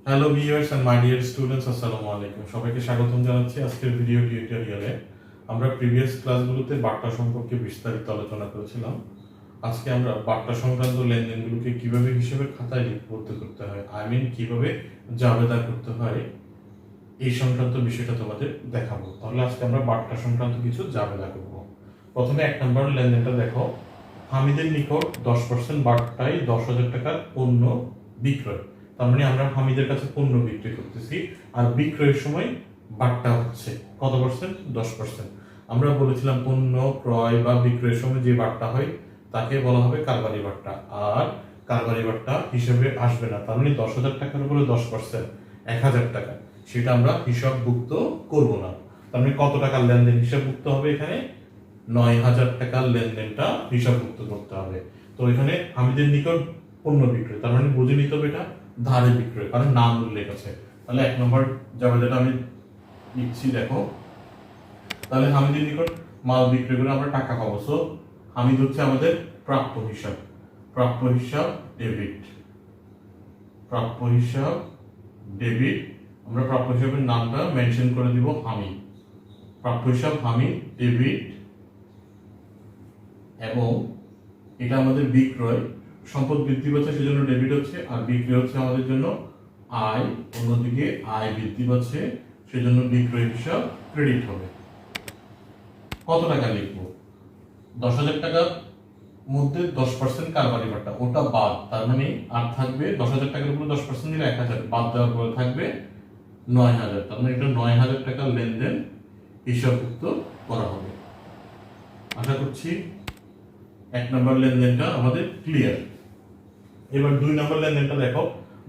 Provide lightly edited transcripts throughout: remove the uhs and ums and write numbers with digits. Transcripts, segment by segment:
Hello viewers and my dear students, আসসালামু আলাইকুম। সবাইকে স্বাগতম জানাচ্ছি আজকের ভিডিও টিউটোরিয়ালে। আমরা প্রিভিয়াস ক্লাসগুলোতে বার্তা সম্পর্কে বিস্তারিত আলোচনা করেছিলাম। আজকে আমরা বার্তা সংক্রান্ত লেনদেনগুলোকে কিভাবে হিসেবের খাতায় লিপিবদ্ধ করতে হয়, কিভাবে জাবেদা করতে হয়, এই সংক্রান্ত বিষয়টা তোমাদের দেখাবো। তাহলে আজকে আমরা বার্তা সংক্রান্ত কিছু জাবেদা করব। প্রথমে 1 নম্বর লেনদেনটা দেখো। হামিদের নিকট 10% বার্তায় 10,000 টাকার পণ্য বিক্রয়। তার মানে আমরা হামিদের কাছে পণ্য বিক্রি করতেছি, আর বিক্রয়ের সময় বার্তা হচ্ছে কত পার্সেন্ট? 10%। আমরা বলেছিলাম পণ্য ক্রয় বা বিক্রয়ের সময় যে বার্তা হয় তাকে বলা হবে কারবারি বার্তা, আর কারবারি বার্তা হিসেবে আসবে না। তার মানে 10,000 টাকার উপরে 10% 1,000 টাকা, সেটা আমরা হিসাবভুক্ত করব না। তার মানে কত টাকার লেনদেন হিসাবভুক্ত হবে? এখানে 9,000 টাকার লেনদেনটা হিসাবভুক্ত করতে হবে। তো এখানে হামিদের নিকট পণ্য বিক্রয়, তার মানে বুঝে নিতে হবে এটা ধারে বিক্রয়, কারণ নাম উল্লেখ আছে। তাহলে 1 নম্বর জাবেদাটা আমি লিখছি, দেখো। তাহলে হামিদের নিকট মাল বিক্রয় করে আমরা টাকা পাবো। সো হামিদ হচ্ছে আমাদের প্রাপ্য হিসাব। প্রাপ্য হিসাব ডেবিট, প্রাপ্য হিসাব ডেবিট। আমরা প্রাপ্য হিসাবের নামটা মেনশন করে দিব হামিদ। প্রাপ্য হিসাব হামিদ ডেবিট, এবং এটা আমাদের বিক্রয়। সম্পদ বৃদ্ধি পাচ্ছে সেজন্য ডেবিট হচ্ছে, আর বিক্রয় হচ্ছে আমাদের জন্য আয়। অন্যদিকে আয় বৃদ্ধি পাচ্ছে সেজন্য বিক্রয় হিসাব ক্রেডিট হবে। কত টাকা লিখবো? 10,000 টাকার মধ্যে 10% কারবারি বার্তা, ওটা বাদ। তার মানে আর থাকবে 10,000 টাকার উপরে 10% দিলে 1,000, বাদ দেওয়ার পরে থাকবে 9,000। তার মানে এটা 9,000 টাকার লেনদেন হিসাবভুক্ত করা হবে। আশা করছি 1 নম্বর লেনদেনটা আমাদের ক্লিয়ার। এবার 2 নম্বর লেনদেনটা দেখো।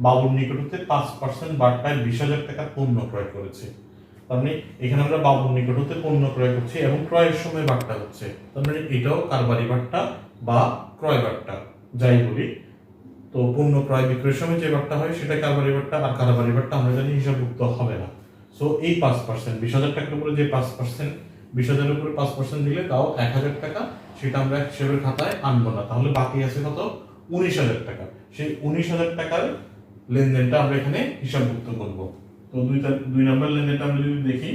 বাবুর নিকট হতে 5% বার্তায় 20,000 টাকার পণ্য ক্রয় করেছে। তার মানে এখানে আমরা বাবুর নিকট হতে পণ্য ক্রয় করছি এবং ক্রয়ের সময় বার্তা হচ্ছে। তার মানে এটাও কারবারি বার্তা বা ক্রয় বার্তা, যাই বলি। তো পণ্য ক্রয় বিক্রয়ের সময় যে বার্তা হয় সেটা কারবারি বার্তা, আর কারবারি বার্তা আমরা জানি হিসাবভুক্ত হবে না। সো এই 5%, 20,000 টাকার উপরে যে 5%, 20,000 উপরে 5% দিলে তাও 1,000 টাকা, সেটা আমরা হিসাবের খাতায় আনবো না। তাহলে বাকি আছে কত? 19,000 টাকা। সেই 19,000 টাকার লেনদেনটা আমরা এখানে হিসাবভুক্ত করব। তো 2 নম্বর লেনদেনটা আমরা যদি দেখি,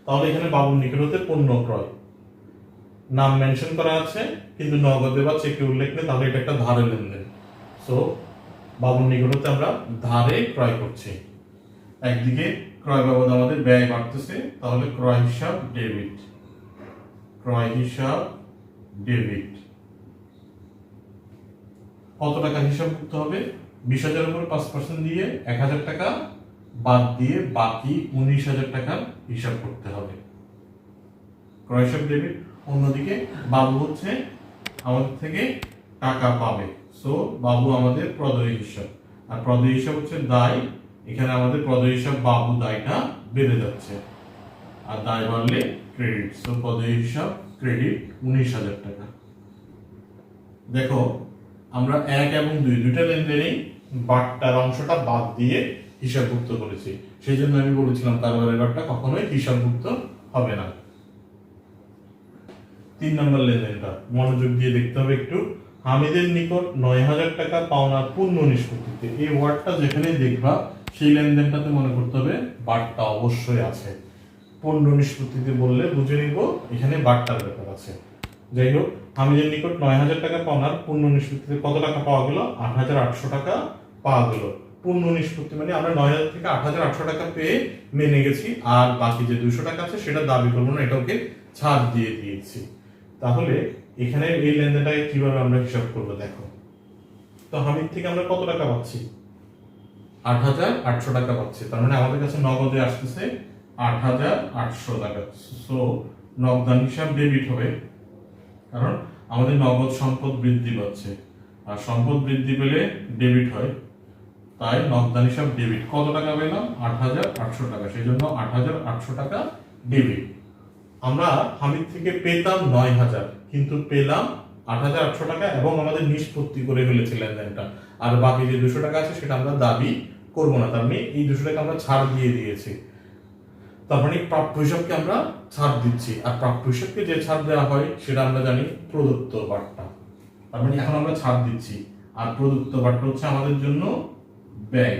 তাহলে এখানে বাবুর নিকট হতে পণ্য ক্রয়, নাম মেনশন করা আছে কিন্তু নগদে বা চেকে উল্লেখ নেই, তাহলে এটা একটা ধারে লেনদেন। সো বাবুর নিকট হতে আমরা ধারে ক্রয় করছি। একদিকে ক্রয় বাবদ আমাদের ব্যয় বাড়তেছে, তাহলে ক্রয় হিসাব ডেবিট, ক্রয় হিসাব ডেবিট। কত টাকা হিসাবভুক্ত হবে? 20,000 উপর 5% দিয়ে 1,000 টাকা বাদ দিয়ে বাকি 19,000 টাকার হিসাব করতে হবে। ক্রয় হিসাব ডেবিট। অন্যদিকে বাবু হচ্ছে আমাদের থেকে টাকা পাবে। সো বাবু আমাদের প্রদেয় হিসাব, আর প্রদেয় হিসাব হচ্ছে দায়। এখানে আমাদের প্রদেয় হিসাব বাবু দায়টা বেড়ে যাচ্ছে, আর দায় বাড়লে ক্রেডিট। সো প্রদেয় হিসাব ক্রেডিট 19,000 টাকা। দেখো আমরা 1 এবং 2 দুইটা লেনদেনেই বার্তার অংশটা বাদ দিয়ে হিসাবভুক্ত করেছি। সেই জন্য আমি বলেছিলাম কারবারের বার্তা কখনোই হিসাবভুক্ত হবে না। 3 নম্বর লেনদেনটা মনোযোগ দিয়ে দেখতে হবে একটু। হামিদের নিকট 9,000 টাকা পাওনার পূর্ণ নিষ্পত্তিতে, এই ওয়ার্ডটা যেখানে দেখবা সেই লেনদেনটাতে মনে করতে হবে বার্তা অবশ্যই আছে। পূর্ণ নিষ্পত্তিতে বললে বুঝে নিব এখানে বার্তার ব্যাপার আছে। যাই হোক, হামিদের নিকট 9,000 টাকা পাওনার পূর্ণ নিষ্পত্তিতে কত টাকা পাওয়া গেল? 8,800 টাকা পাওয়া গেল। পূর্ণ নিষ্পত্তি মানে আমরা 9,000 থেকে 8,800 টাকা পেয়ে মেনে গেছি, আর বাকি যে 200 টাকা আছে সেটা দাবি করবো না, এটাকে ছাড় দিয়ে দিয়েছি। তাহলে এখানে এই লেনদেনটাকে কিভাবে আমরা হিসাব করবো দেখো। তো হামিদ থেকে আমরা কত টাকা পাচ্ছি? 8,800 টাকা পাচ্ছি। তার মানে আমাদের কাছে নগদে আসতেছে 8,800 টাকা। সো নগদান হিসাব ডেবিট হবে, কারণ আমাদের নগদ সম্পদ বৃদ্ধি পাচ্ছে, আর সম্পদ বৃদ্ধি পেলে ডেবিট হয়। তাই নগদান হিসাব ডেবিট। কত টাকা পেলাম? 8,800 টাকা, সেই জন্য 8,800 টাকা ডেবিট। আমরা হামিদ থেকে পেতাম 9,000, কিন্তু পেলাম 8,800 টাকা, এবং আমাদের নিষ্পত্তি করে ফেলেছি লেনদেনটা। আর বাকি যে 200 টাকা আছে সেটা আমরা দাবি করবো না। তার মানে এই 200 টাকা আমরা ছাড় দিয়ে দিয়েছি। তার মানে প্রাপ্য হিসাবকে আমরা ছাড় দিচ্ছি, আর প্রাপ্য হিসাবকে যে ছাড় দেওয়া হয় সেটা আমরা জানি প্রদত্ত বার্তা। তার মানে এখন আমরা ছাড় দিচ্ছি, আর প্রদত্ত বার্তা হচ্ছে আমাদের জন্য ব্যয়।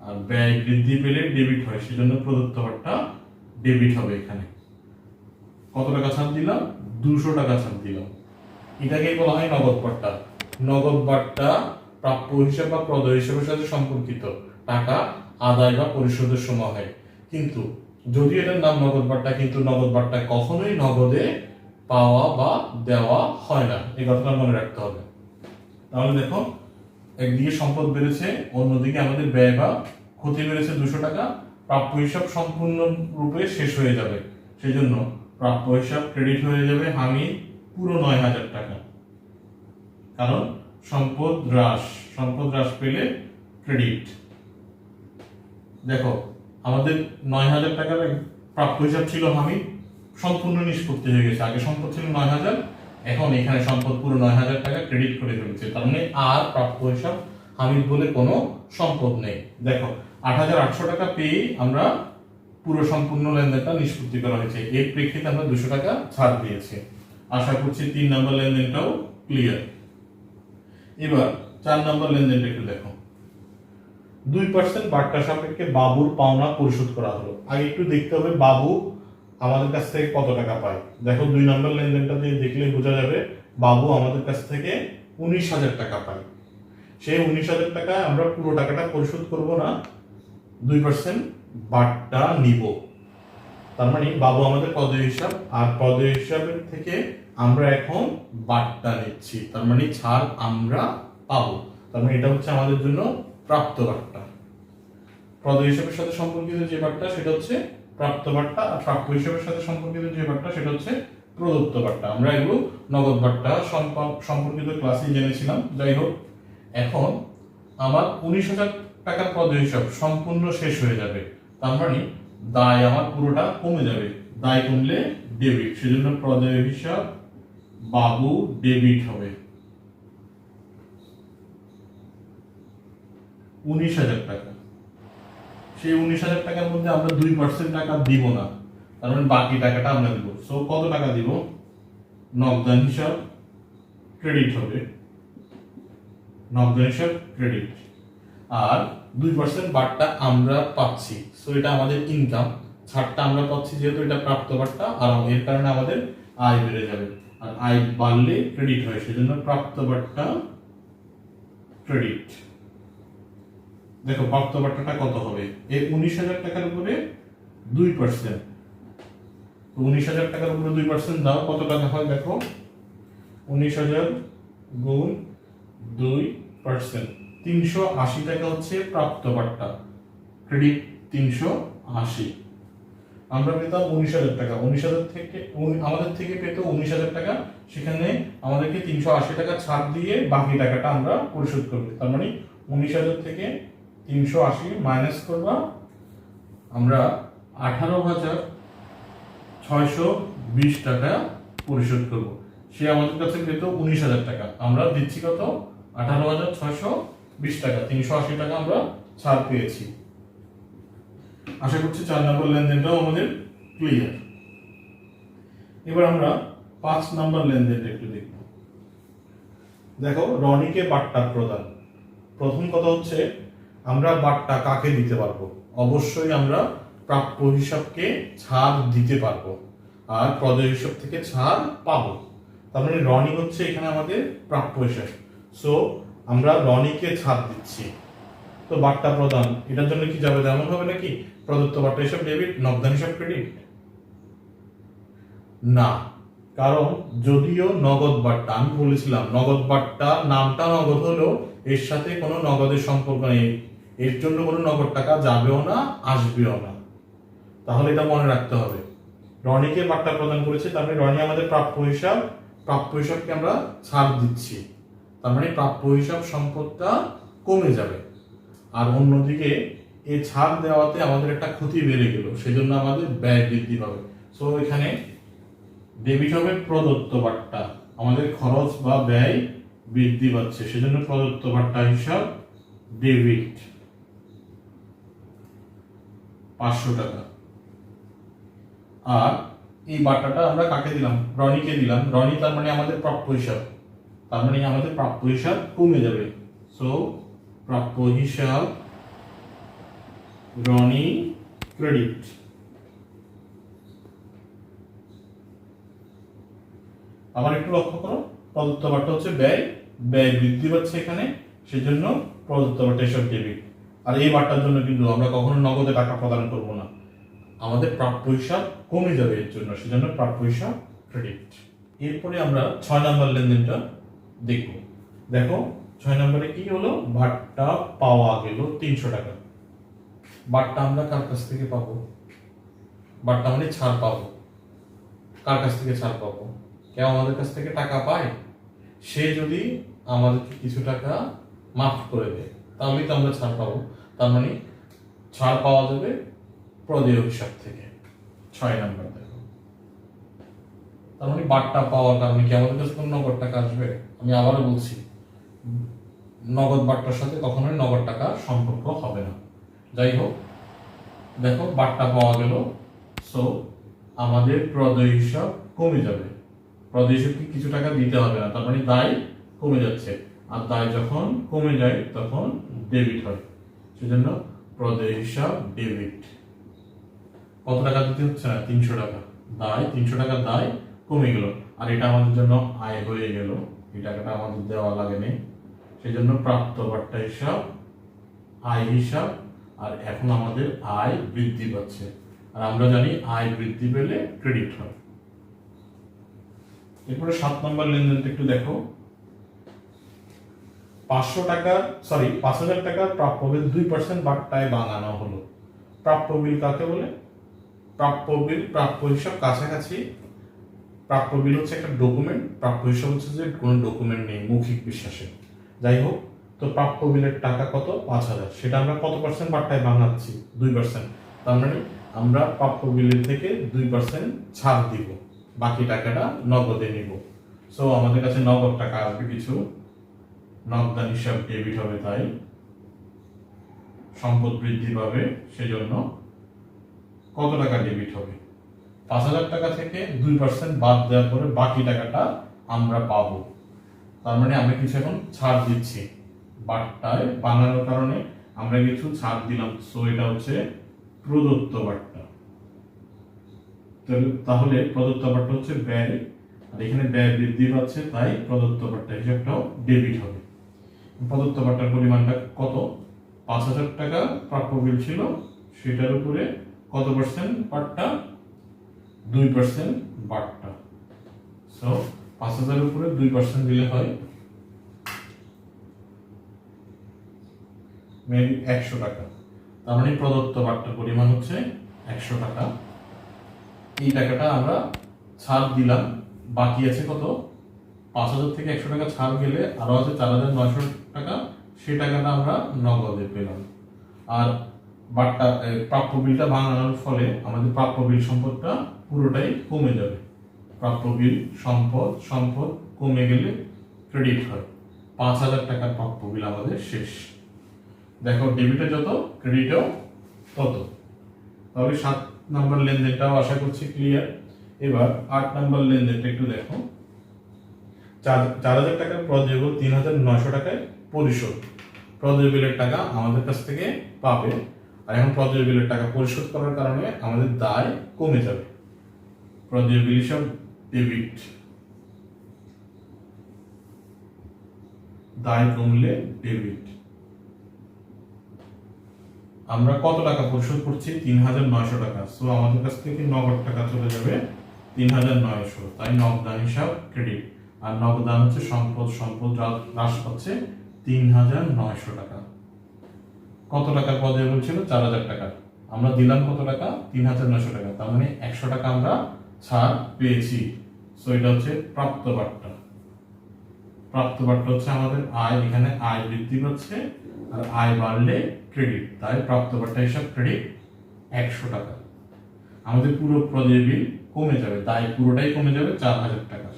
আর ব্যয় বৃদ্ধি পেলে ডেবিট হয়, সেজন্য প্রদত্ত বার্তা ডেবিট হবে। এখানে কত টাকা ছাড় দিলাম? 200 টাকা ছাড় দিলাম। এটাকেই বলা হয় নগদ বার্তা। নগদ বার্তা প্রাপ্য হিসাব বা প্রদেয় হিসাবের সাথে সম্পর্কিত, টাকা আদায় বা পরিশোধের সময় হয়। কিন্তু যদি এটার নাম নগদ বার্তা, কিন্তু নগদ বার্তা কখনোই নগদে পাওয়া বা দেওয়া হয় না, এই কথাটা মনে রাখতে হবে। তাহলে দেখো, একদিকে সম্পদ বেড়েছে, অন্যদিকে আমাদের ব্যয় বা ক্ষতি বেড়েছে 200 টাকা। প্রাপ্য হিসাব সম্পূর্ণ রূপে শেষ হয়ে যাবে, সেই জন্য প্রাপ্য হিসাব ক্রেডিট হয়ে যাবে হামিদ পুরো 9000 টাকা। কারণ সম্পদ হ্রাস পেলে ক্রেডিট। দেখো, আমাদের 9000 টাকার প্রাপ্য হিসাব ছিল হামিদ, সম্পূর্ণ নিষ্পত্তি হয়ে গেছে। আগে সম্পদ ছিল 9000, এখন এখানে সম্পদ পুরো 9000 টাকা ক্রেডিট করে ফেলেছে। তার মানে আর প্রাপ্য হিসাব হামিদ বলে কোনো সম্পদ নেই। দেখো, 8800 টাকা পেয়ে আমরা পুরো সম্পূর্ণ লেনদেনটা নিষ্পত্তি করা হয়েছে। এর প্রেক্ষিতে আমরা 200 টাকা ছাড় দিয়েছি। আশা করছি 3 নম্বর লেনদেনটাও ক্লিয়ার। এবার 4 নম্বর লেনদেনটা একটু দেখো। 2% বার্তা সাপেক্ষে বাবুর পাওনা পরিশোধ করা হলো। আগে একটু দেখতে হবে বাবু আমাদের কাছ থেকে কত টাকা পায়। দেখো, 2 নম্বর লেনদেনটা দিয়ে দেখলে বোঝা যাবে বাবু আমাদের কাছ থেকে 19000 টাকা পায়। সেই 19000 টাকা আমরা পুরো টাকাটা পরিশোধ করব না, 2% বার্তা নিব। তার মানে বাবু আমাদের পদে হিসাব, আর পদে হিসাবের থেকে আমরা এখন বার্তা নিচ্ছি, তার মানে ছাড় আমরা পাবো। তার মানে এটা হচ্ছে আমাদের জন্য প্রাপ্ত বার্তা। পদ হিসাবের সাথে সম্পর্কিত যে বার্তা সেটা হচ্ছে প্রাপ্ত বার্তা, আর প্রাপ্য হিসাবের সাথে সম্পর্কিত যে বার্তা সেটা হচ্ছে প্রদত্ত বার্তা। আমরা এগুলো নগদ বার্তা সম্পর্কিত ক্লাসে জেনেছিলাম। যাই হোক, এখন আমার 19000 টাকার পদ হিসাব সম্পূর্ণ শেষ হয়ে যাবে, তার মানে দায় আমার পুরোটা কমে যাবে। দায় কমলে ডেবিট, সেজন্য প্রদেয় হিসাব বাবু ডেবিট হবে 19000 টাকা। সেই 19000 টাকার মধ্যে আমরা 2% টাকা দিব না, তার মানে বাকি টাকাটা আমরা দিব। সো কত টাকা দিব? নগদান হিসাব ক্রেডিট হবে, নগদান হিসাব ক্রেডিট। আর 2% বার্তা আমরা পাচ্ছি, সো এটা আমাদের ইনকাম। ছাড়টা আমরা পাচ্ছি যেহেতু এটা প্রাপ্ত বার্তা, আর এর কারণে আমাদের আয় বেড়ে যাবে, আর আয় বাড়লে ক্রেডিট হয়, সেজন্য প্রাপ্ত বার্তা ক্রেডিট। দেখো, প্রাপ্ত বার্তাটা কত হবে? এই 19000 টাকার উপরে 2%, 19000 টাকার উপরে 2% দাও, কত টাকা হয়? দেখো, 19000 গুণ 2%, 380 টাকা হচ্ছে প্রাপ্ত বার্তা, ক্রেডিট 380। আমরা পেতাম 19000 টাকা, 19000 থেকে আমাদের থেকে পেত 19000 টাকা, সেখানে আমাদেরকে 380 টাকা ছাড় দিয়ে বাকি টাকাটা আমরা পরিশোধ করব। তার মানে 19000 থেকে 380 মাইনাস করবা, আমরা 18620 টাকা পরিশোধ করব। সে আমাদের কাছে পেত 19000 টাকা, আমরা দিচ্ছি কত? 18620 টাকা, 380 টাকা আমরা ছাড় পেয়েছি। আশা করছি 4 নম্বর লেনদেনটাও আমাদের ক্লিয়ার। এবার আমরা 5 নম্বর লেনদেনটা একটু দেখব। দেখো, রনিকে বার্তা প্রদান। প্রথম কথা হচ্ছে আমরা বার্তা কাকে দিতে পারবো? অবশ্যই আমরা প্রাপ্য হিসাবকে ছাড় দিতে পারবো, আর প্রদেয় হিসাব থেকে ছাড় পাবো। তার মানে রনি হচ্ছে এখানে আমাদের প্রাপ্য হিসাব, সো আমরা রনিকে ছাড় দিচ্ছি। তো বার্তা প্রদান এটার জন্য কি যাবে? এমন হবে নাকি প্রদত্ত বার্তা হিসাব ডেবিট, নগদান হিসাব ক্রেডিট? না, কারণ যদিও নগদ বার্তা, আমি বলেছিলাম নগদ বার্তা নামটা নগদ হলেও এর সাথে কোনো নগদের সম্পর্ক নেই, এর জন্য কোনো নগদ টাকা যাবেও না, আসবেও না। তাহলে এটা মনে রাখতে হবে। রনিকে বার্তা প্রদান করেছে, তার মানে রনি আমাদের প্রাপ্য হিসাব, প্রাপ্য হিসাবকে আমরা ছাড় দিচ্ছি, তার মানে প্রাপ্য হিসাব সম্পদটা কমে যাবে। আর অন্যদিকে এই ছাড় দেওয়াতে আমাদের একটা ক্ষতি বেড়ে গেল, সেজন্য আমাদের ব্যয় বৃদ্ধি পাবে। সো এখানে ডেবিট হবে প্রদত্ত বার্তা, আমাদের খরচ বা ব্যয় বৃদ্ধি পাচ্ছে, সেজন্য প্রদত্ত বার্তা হিসাব ডেবিট 500 টাকা। আর এই বার্তাটা আমরা কাকে দিলাম? রনিকে দিলাম। রনি তার মানে আমাদের প্রাপ্য হিসাব, তার মানে আমাদের প্রাপ্য হিসাব কমে যাবে। সো প্রাপ্য হিসাব রনি ক্রেডিট। আবার একটু লক্ষ্য করো, প্রদত্ত বার্তা হচ্ছে ব্যয়, ব্যয় বৃদ্ধি পাচ্ছে এখানে, সেজন্য প্রদত্ত বার্তা হিসাব ডেবিট। আর এই বার্তার জন্য কিন্তু আমরা কখনো নগদে টাকা প্রদান করব না, আমাদের প্রাপ্য হিসাব কমে যাবে এর জন্য, সেজন্য প্রাপ্য হিসাব ক্রেডিট। এরপরে আমরা 6 নম্বর লেনদেনটা দেখব। দেখো 6 নম্বরে কি হলো, বার্তা পাওয়া গেল 300 টাকা। বার্তা আমরা কার কাছ থেকে পাবো? বার্তা মানে ছাড় পাবো। কার কাছ থেকে ছাড় পাবো? কেউ আমাদের কাছ থেকে টাকা পায়, সে যদি আমাদেরকে কিছু টাকা মাফ করে দেয় তাহলেই তো আমরা ছাড় পাবো। তার মানে ছাড় পাওয়া যাবে প্রদেয় হিসাব থেকে। 6 নম্বর দেখো, তার মানে বার্তা পাওয়ার কারণে কি আমাদের কাছে কোনো নগদ টাকা আসবে? আমি আবারও বলছি, নগদ বার্তার সাথে কখনোই নগদ টাকা সম্পর্ক হবে না। যাই হোক, দেখো বার্তা পাওয়া গেল, সো আমাদের প্রদেয় হিসাব কমে যাবে। প্রদেয় হিসাবকে কিছু টাকা দিতে হবে না, তার মানে দায় কমে যাচ্ছে। আর দায় যখন কমে যায় তখন ডেবিট হয়, সেজন্য প্রদেয় হিসাব ডেবিট। কত টাকা দিতে হচ্ছে না? 300 টাকা দায়, 300 টাকা দায় কমে গেল। আর এটা আমাদের জন্য আয় হয়ে গেল, এই টাকাটা আমাদের দেওয়া লাগেনি, সেজন্য প্রাপ্ত বার্তা হিসাব আয় হিসাব। আর এখন আমাদের আয় বৃদ্ধি পাচ্ছে, আর আমরা জানি আয় বৃদ্ধি পেলে ক্রেডিট হয়। এরপরে 7 নম্বর লেনদেনটা একটু দেখো। 5,000 টাকার প্রাপ্য বিল 2% বার্তায় বানানো হলো। প্রাপ্য বিল কাকে বলে? প্রাপ্য বিল প্রাপ্য হিসাব কাছাকাছি। প্রাপ্য বিল হচ্ছে একটা ডকুমেন্ট, প্রাপ্য হিসাব হচ্ছে যে কোনো ডকুমেন্ট নেই, মৌখিক বিশ্বাসে। যাই হোক, তো প্রাপ্য বিলের টাকা কত? 5,000। সেটা আমরা কত পার্সেন্ট বার্তায় বানাচ্ছি? 2%। তার মানে আমরা প্রাপ্য বিলের থেকে 2% ছাড় দিব, বাকি টাকাটা নগদে নিব। সো আমাদের কাছে নগদ টাকা আসবে কিছু, নগদান হিসাব ডেবিট হবে, তাই সম্পদ বৃদ্ধি পাবে, সেজন্য কত টাকা ডেবিট হবে? 5,000 টাকা থেকে 2% বাদ দেওয়ার পরে বাকি টাকাটা আমরা পাবো। তার মানে আমরা কিছু এখন ছাড় দিচ্ছি, বার্তায় বানানোর কারণে আমরা কিছু ছাড় দিলাম। সো এটা হচ্ছে প্রদত্ত বার্তা। তাহলে প্রদত্ত বার্তা হচ্ছে ব্যয়, আর এখানে ব্যয় বৃদ্ধি পাচ্ছে, তাই প্রদত্ত বার্তা হিসাবটাও ডেবিট হবে। প্রদত্ত বার্তার পরিমাণটা কত? 5,000 টাকা প্রাপ্য বিল ছিল, সেটার উপরে কত পার্সেন্ট বার্তা? 2% বার্তা। সো 5,000 এর উপরে 2% দিলে হয় মেবি 100 টাকা। তার মানে প্রদত্ত বার্তার পরিমাণ হচ্ছে 100 টাকা। এই টাকাটা আমরা ছাড় দিলাম, বাকি আছে কত? 5,000 থেকে 100 টাকা ছাড় গেলে আরো আছে 4,900 টাকা, সেই টাকাটা আমরা নগদে পেলাম। আর বার্তা প্রাপ্য বিলটা বানানোর ফলে আমাদের প্রাপ্য বিল সম্পদটা পুরোটাই কমে যাবে। প্রাপ্য বিল সম্পদ কমে গেলে ক্রেডিট হয়। 5,000 টাকার প্রাপ্য বিল আমাদের শেষ। দেখো ডেবিটে যত ক্রেডিটেও তত। তাহলে 7 নম্বর লেনদেনটাও আশা করছি ক্লিয়ার। এবার 8 নম্বর লেনদেনটা একটু দেখো। 4,000 টাকার প্রদেয় বিল 3,900 টাকায় পরিশোধ। প্রদেয় বিলের টাকা আমাদের কাছ থেকে পাবে, আর এখন প্রদেয় বিলের টাকা পরিশোধ করার কারণে আমাদের দায় কমে যাবে। প্রদেয় বিল হিসাব ডেবিট, দায় কমলে ডেবিট। আমরা কত টাকা পরিশোধ করছি? 3,900 টাকা। সো আমাদের কাছ থেকে নগদ টাকা চলে যাবে 3,900, তাই নগদান হিসাব ক্রেডিট। আর নগদান হচ্ছে সম্পদ হ্রাস পাচ্ছে 3,900 টাকা। কত টাকার প্রদেয় বিল ছিল? 4,000 টাকা। আমরা দিলাম কত টাকা? 3,900 টাকা। তার মানে 100 টাকা আমরা ছাড় পেয়েছি। সো এটা হচ্ছে প্রাপ্ত বার্তা। প্রাপ্ত বার্তা হচ্ছে আমাদের আয়, এখানে আয় বৃদ্ধি পাচ্ছে, আর আয় বাড়লে ক্রেডিট, তাই প্রাপ্ত বার্তা হিসাব ক্রেডিট 100 টাকা। আমাদের পুরো প্রদেয় বিল কমে যাবে, দায় পুরোটাই কমে যাবে 4,000 টাকা।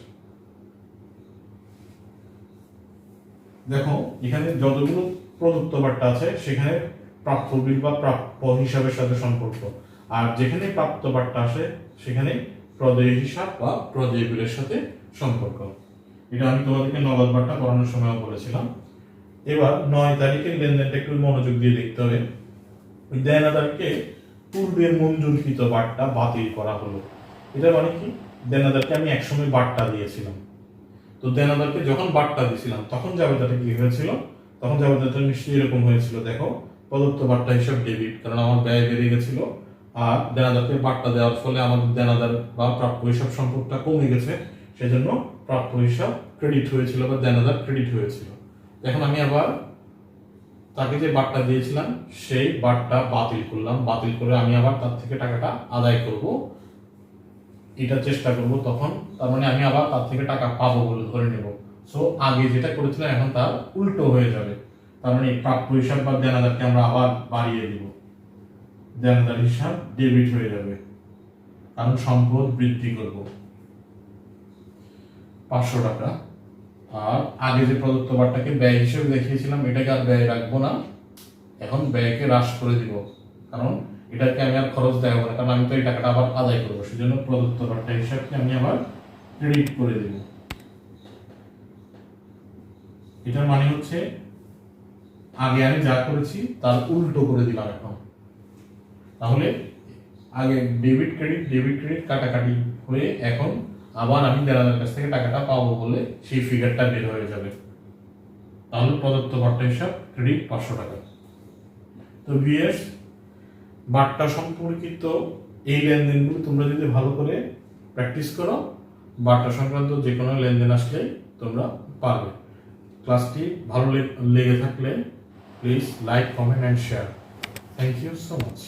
দেখো এখানে যতগুলো প্রদত্ত বার্তা আছে সেখানে প্রাপ্য বিল বা প্রাপ্য হিসাবের সাথে সম্পর্ক, আর যেখানে প্রাপ্ত বার্তা আসে সেখানে প্রদেয় হিসাব বা প্রদেয় বিলের সাথে সম্পর্ক। এটা আমি তোমাদেরকে নগদ বার্তা পড়ানোর সময় বলেছিলাম। এবার 9 তারিখের লেনদেনটা একটু মনোযোগ দিয়ে দেখতে হবে। ওই দেনাদারকে পূর্বের মঞ্জুরকৃত বাট্টা বাতিল করা হলো। এটা মানে কি, দেনাদারকে আমি একসময় বাট্টা দিয়েছিলাম, তো দেনাদারকে যখন বাট্টা দিয়েছিলাম তখন জাবেদাটা কি হয়েছিল, তখন জাবেদাটা নিশ্চয়ই এরকম হয়েছিল, দেখো প্রদত্ত বাট্টা হিসাব ডেবিট, কারণ আমার ব্যয় বেড়ে গেছিল, আর দেনাদারকে বাট্টা দেওয়ার ফলে আমাদের দেনাদার বা প্রাপ্য হিসাব সম্পর্কটা কমে গেছে, সেজন্য প্রাপ্য হিসাব ক্রেডিট হয়েছিল বা দেনাদার ক্রেডিট হয়েছিল। এখন আমি আবার তাকে যে বাট্টা দিয়েছিলাম সেই বাট্টা বাতিল করলাম, বাতিল করে আমি আবার তার থেকে টাকাটা আদায় করব, এটা চেষ্টা করব তখন, তার মানে আমি আবার তার থেকে টাকা পাবো বলে ধরে নেব। সো আগে যেটা করেছিলাম এখন তার উল্টো হয়ে যাবে, তার মানে প্রাপ্য হিসাব বা দেনাদারকে আমরা আবার বাড়িয়ে দিব, দেনাদার হিসাব ডেবিট হয়ে যাবে, কারণ সম্পদ বৃদ্ধি করব 500 টাকা। আর আগে যে প্রদত্ত বাট্টাকে ব্যয় হিসেবে দেখিয়েছিলাম এটাকে আর ব্যয় রাখবো না, এখন ব্যয়কে হ্রাস করে দিব, কারণ এটাকে আমি আর খরচ দেওয়া হবে না, কারণ আমি তো এই টাকাটা আবার আদায় করবো, সেজন্য প্রদত্ত বাট্টা হিসাবকে আমি আবার ক্রেডিট করে দেব। এটার মানে হচ্ছে আগে আমি যা করেছি তার উল্টো করে দিলাম এখন। তাহলে আগে ডেবিট ক্রেডিট কাটাকাটি হয়ে এখন আবার আমি দেনাদারের কাছ থেকে টাকাটা পাবো বলে সেই ফিগারটা বের হয়ে যাবে। তাহলে প্রদত্ত বাট্টা হিসাব ক্রেডিট 500 টাকা। তো ভিউয়ার্স, বাট্টা সম্পর্কিত এই লেনদেনগুলো তোমরা যদি ভালো করে প্র্যাকটিস করো, বাট্টা সংক্রান্ত যে কোনো লেনদেন আসলে তোমরা পারবে। ক্লাসটি ভালো লেগে থাকলে please like, comment and share. Thank you so much.